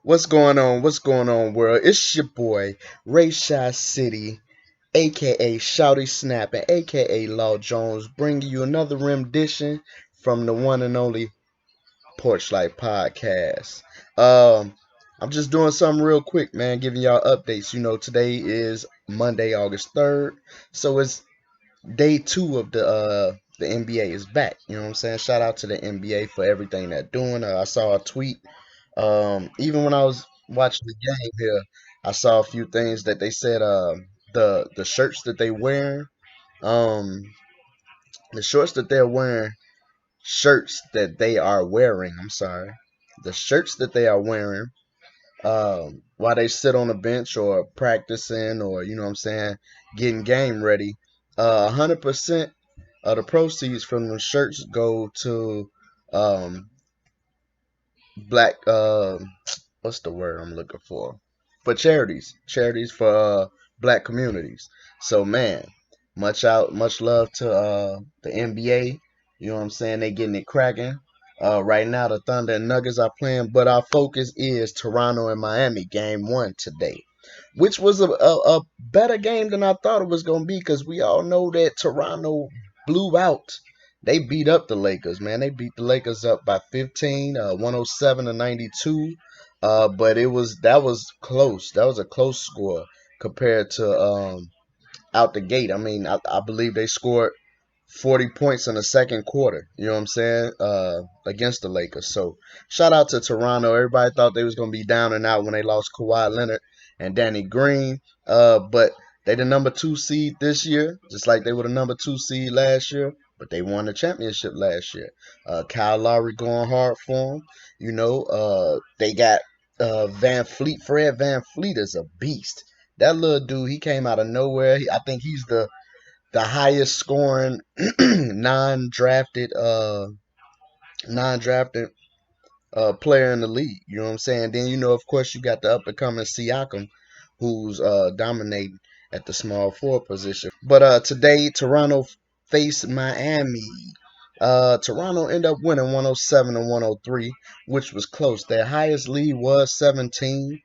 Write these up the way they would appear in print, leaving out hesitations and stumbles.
What's going on? What's going on, world? It's your boy, Ray Shy City, aka Shouty Snapping, aka Law Jones, bringing you another rendition from the one and only PorchLyfe podcast. Um, I'm just doing something real quick, man, giving y'all updates. Today is Monday, August 3rd, so it's day two of the NBA is back. You know what I'm saying? Shout out to the NBA for everything they're doing. I saw a tweet. Even when I was watching the game here, I saw a few things that they said. The shirts that they wearing, um, the shorts that they're wearing, shirts that they are wearing. I'm sorry, the shirts that they are wearing. While they sit on the bench or practicing or you know what I'm saying, getting game ready. 100% of the proceeds from the shirts go to um black what's the word I'm looking for charities for black communities. So man, much love to the NBA. You know what I'm saying? They getting it cracking. Right now the Thunder and Nuggets are playing, but our focus is Toronto and Miami game 1 today, which was a better game than I thought it was going to be, because we all know that Toronto blew out. They beat up the Lakers, man. They beat the Lakers up by 15, 107 to 92. But that was close. That was a close score compared to out the gate. I mean, I believe they scored 40 points in the second quarter. You know what I'm saying? Against the Lakers. So shout out to Toronto. Everybody thought they was gonna be down and out when they lost Kawhi Leonard and Danny Green. But they the number 2 seed this year, just like they were the number 2 seed last year. But they won the championship last year. Kyle Lowry going hard for them. They got Van Fleet. Fred Van Fleet is a beast. That little dude, he came out of nowhere. I think he's the highest scoring non-drafted non-drafted player in the league. You know what I'm saying? Then of course, you got the up and coming Siakam, who's dominating at the small forward position. But today Toronto faced Miami. Toronto ended up winning 107 to 103, which was close. Their highest lead was 17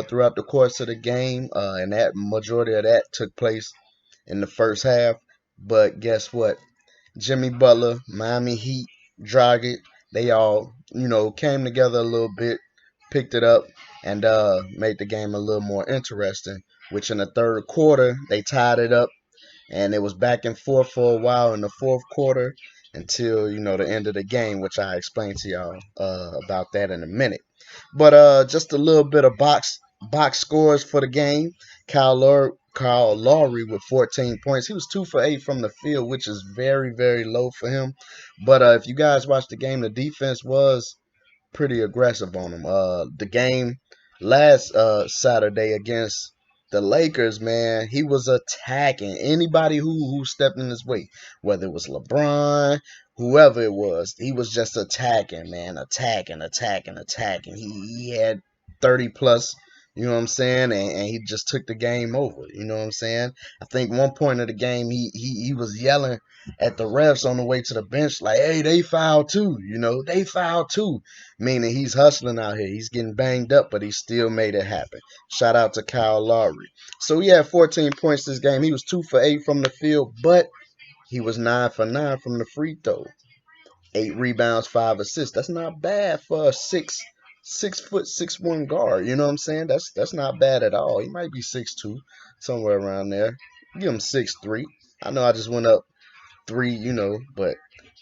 throughout the course of the game, and that majority of that took place in the first half. But guess what? Jimmy Butler, Miami Heat, Dragic, they all, came together a little bit, picked it up, and made the game a little more interesting. Which in the third quarter, they tied it up, and it was back and forth for a while in the fourth quarter until, the end of the game, which I explained to y'all about that in a minute. But just a little bit of box scores for the game. Kyle Lowry with 14 points. He was 2 for 8 from the field, which is very, very low for him. But if you guys watched the game, the defense was pretty aggressive on him. The game last Saturday against the Lakers, man, he was attacking anybody who stepped in his way, whether it was LeBron, whoever it was. He was just attacking, man, attacking. He had 30 plus. You know what I'm saying? And he just took the game over. You know what I'm saying? I think one point of the game he was yelling at the refs on the way to the bench, like, hey, they fouled too. They fouled too. Meaning he's hustling out here. He's getting banged up, but he still made it happen. Shout out to Kyle Lowry. So he had 14 points this game. He was 2 for 8 from the field, but he was 9 for 9 from the free throw. 8 rebounds, 5 assists. That's not bad for a 6 foot 6'1" guard. You know what I'm saying? That's not bad at all. He might be 6'2", somewhere around there. Give him 6'3". I know I just went up 3, but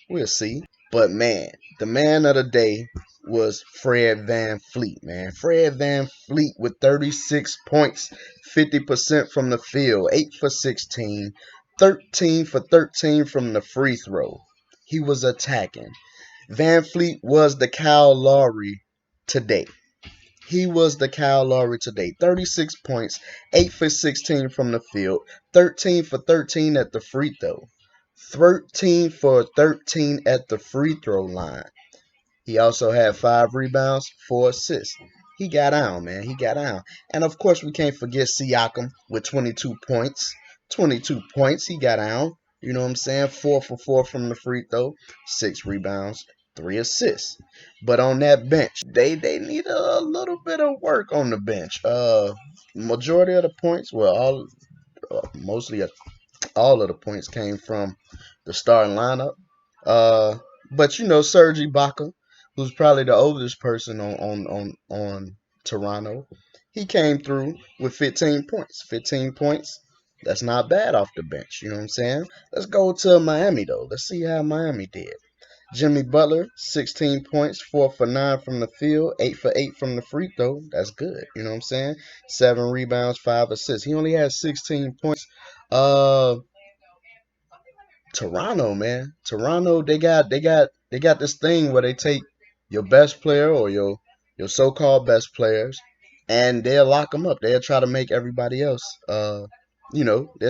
we'll see. But man, the man of the day was Fred Van Fleet, man. Fred Van Fleet with 36 points, 50% from the field, 8 for 16, 13 for 13 from the free throw. He was attacking. Van Fleet was the Kyle Lowry today. He was the Kyle Lowry today. 36 points, 8 for 16 from the field, 13 for 13 at the free throw. 13 for 13 at the free throw line. He also had 5 rebounds, 4 assists. He got on, man. He got on. And of course, we can't forget Siakam with 22 points. 22 points. He got on. You know what I'm saying? 4 for 4 from the free throw, 6 rebounds, 3 assists. But on that bench, they need a little bit of work on the bench. Majority of the points, well, mostly all of the points came from the starting lineup. Uh, but Serge Ibaka, who's probably the oldest person on Toronto, he came through with 15 points. 15 points. That's not bad off the bench. You know what I'm saying? Let's go to Miami though. Let's see how Miami did. Jimmy Butler, 16 points, 4 for 9 from the field, 8 for 8 from the free throw. That's good. You know what I'm saying? 7 rebounds, 5 assists. He only had 16 points. Uh, Toronto, man. Toronto, they got this thing where they take your best player or your so-called best players, and they'll lock them up. They'll try to make everybody else, they'll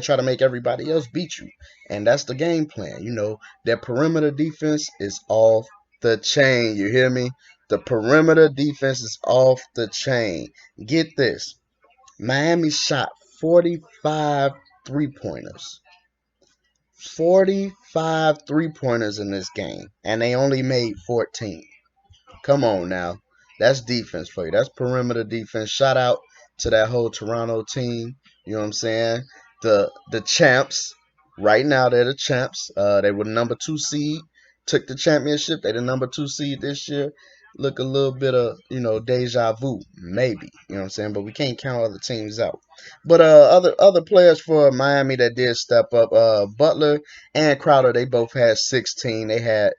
try to make everybody else beat you, and that's the game plan. Their perimeter defense is off the chain. You hear me? The perimeter defense is off the chain. Get this: Miami shot 45 three-pointers. 45 three-pointers in this game, and they only made 14. Come on now. That's defense for you. That's perimeter defense. Shout out to that whole Toronto team. You know what I'm saying? The champs. Right now they're the champs. They were the number 2 seed. Took the championship. They the number 2 seed this year. Look a little bit of, deja vu. Maybe. You know what I'm saying? But we can't count other teams out. But other players for Miami that did step up, Butler and Crowder, they both had 16. They had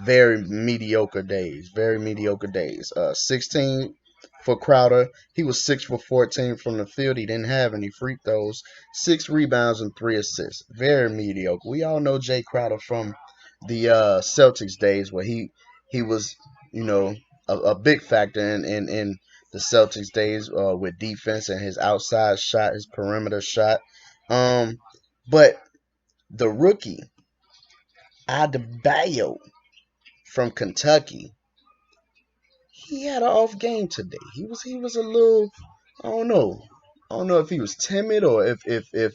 very mediocre days. Very mediocre days. 16 for Crowder. He was 6 for 14 from the field. He didn't have any free throws. 6 rebounds and 3 assists. Very mediocre. We all know Jay Crowder from the Celtics days where he was, you know, a big factor in the Celtics days with defense and his outside shot, his perimeter shot. But the rookie Adebayo from Kentucky, he had an off game today. He was a little, I don't know. I don't know if he was timid or if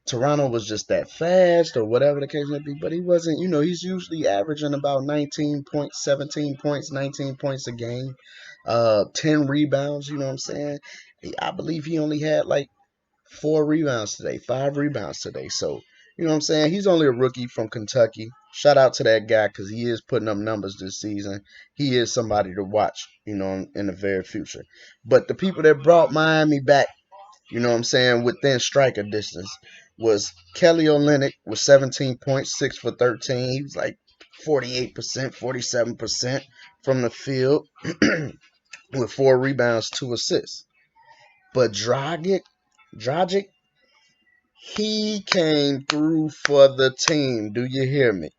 Toronto was just that fast or whatever the case may be, but he wasn't, he's usually averaging about 19 points, 17 points, 19 points a game, 10 rebounds, you know what I'm saying? I believe he only had like 4 rebounds today, 5 rebounds today. So, you know what I'm saying? He's only a rookie from Kentucky. Shout out to that guy because he is putting up numbers this season. He is somebody to watch, in the very future. But the people that brought Miami back, you know what I'm saying, within striker distance was Kelly Olynyk with 17 points, 6 for 13. He was like 48%, 47% from the field with 4 rebounds, 2 assists. But Dragic, he came through for the team. Do you hear me?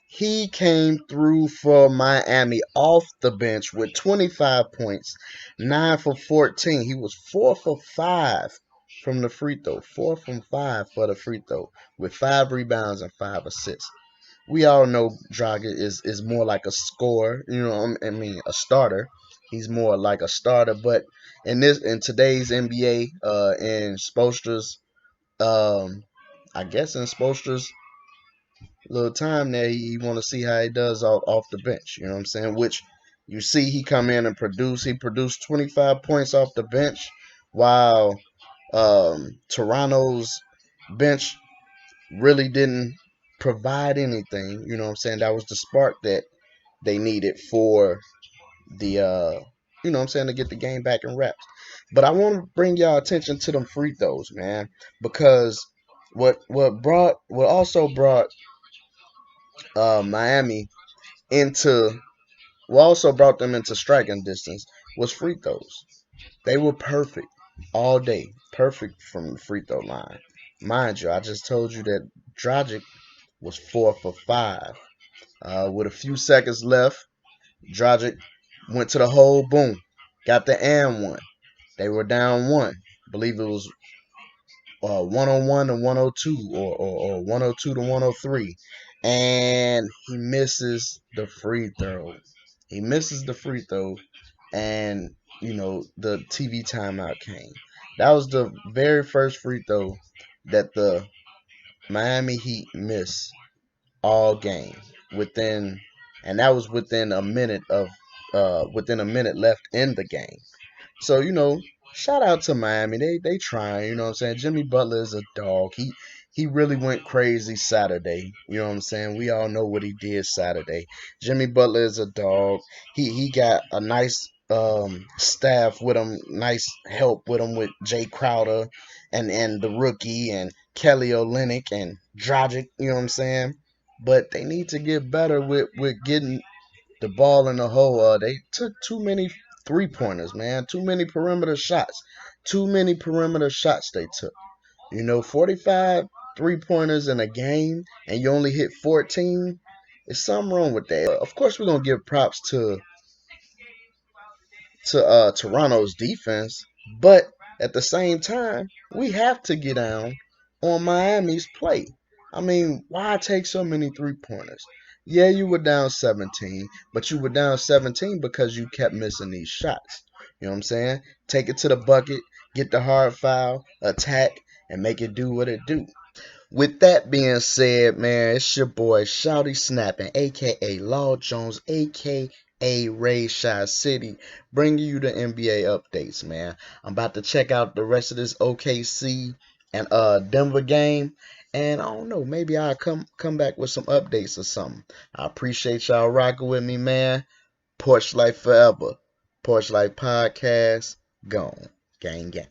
He came through for Miami off the bench with 25 points, 9 for 14. He was 4 for 5 from the free throw. 4 from 5 for the free throw with 5 rebounds and 5 assists. We all know Dragic is more like a scorer, a starter. He's more like a starter, but in today's NBA, in Spoelstra's, I guess in Spoelstra's little time there, he want to see how he does off the bench. You know what I'm saying? Which you see he come in and produce. He produced 25 points off the bench, while Toronto's bench really didn't provide anything. You know what I'm saying? That was the spark that they needed for the to get the game back in wraps. But I want to bring y'all attention to them free throws, man, because what also brought Miami into what also brought them into striking distance was free throws. They were perfect all day, perfect from the free throw line. Mind you, I just told you that Dragic was 4 for 5. With a few seconds left, Dragic went to the hole, boom, got the and one. They were down one. I believe it was 101 to 102 or 102 to 103. And he misses the free throw. He misses the free throw, and the TV timeout came. That was the very first free throw that the Miami Heat missed all game. Within and that was within a minute left in the game. So, shout out to Miami. They trying, you know what I'm saying? Jimmy Butler is a dog. He really went crazy Saturday. You know what I'm saying? We all know what he did Saturday. Jimmy Butler is a dog. He got a nice staff with him, nice help with him with Jay Crowder and the rookie and Kelly Olynyk and Dragic, you know what I'm saying? But they need to get better with getting the ball in the hole. They took too many 3-pointers, man. Too many perimeter shots. Too many perimeter shots they took. 45 3-pointers in a game and you only hit 14. There's something wrong with that. Of course, we're gonna give props to Toronto's defense, but at the same time, we have to get down on Miami's play. I mean, why take so many 3-pointers? Yeah, you were down 17, but you were down 17 because you kept missing these shots. You know what I'm saying? Take it to the bucket, get the hard foul, attack, and make it do what it do. With that being said, man, it's your boy Shouty Snapping, aka Law Jones, aka Ray Shy City, bringing you the NBA updates, man. I'm about to check out the rest of this OKC and Denver game, and I don't know, maybe I'll come back with some updates or something. I appreciate y'all rocking with me, man. Porch Life forever. Porch Life podcast, gone. Gang gang.